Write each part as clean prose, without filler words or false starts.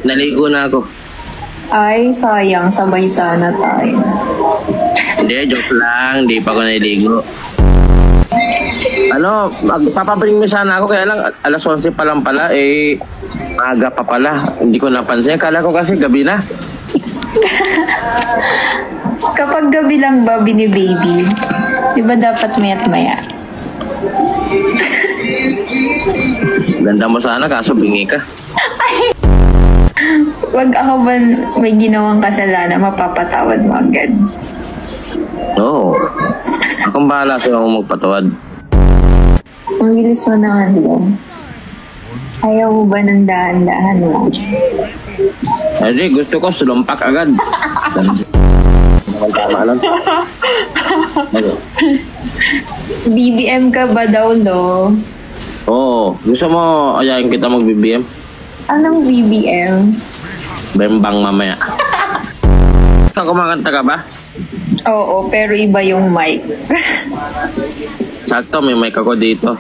naligo na ako. Ay, sayang. Sabay sana tayo. Hindi, joke lang. Hindi pa ako naligo. Ano, magpapabring mo sana ako. Kaya lang, alas 11 pa lang pala. Aga pa pala. Hindi ko napansin. Kala ko kasi gabi na. Kapag gabi lang ba, bini-baby? Di ba dapat maya't maya? Ganda mo sana, kaso bingi ka. Wag ako ba may ginawang kasalanan, mapapatawad mo agad? Oo. Akong bahala sa'yo kung magpatawad. Ang bilis mo naman lang. Ayaw mo ba ng dahan-dahan mo? Hindi, gusto ko sulumpak agad. Tama lang. BBM ka ba daw, no? Oo. Gusto mo ayayin kita mag-BBM? Anong BBM? Bembang mamaya. Kumakanta ka ba? Oo, pero iba yung mic. Sakto, may mic ako dito.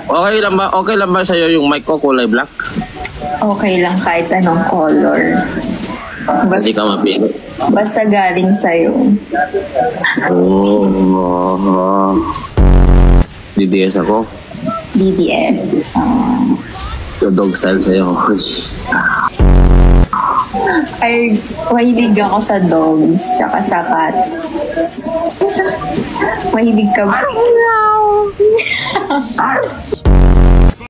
Okay lang ba sa'yo yung mic ko kulay black? Okay lang kahit anong color. Hindi ka mapili. Basta galing sa'yo. Oh. DDS ako. DDS. Dog style sa'yo. Ay, mahilig ako sa dogs, tsaka sa cats. Mahilig ka ba?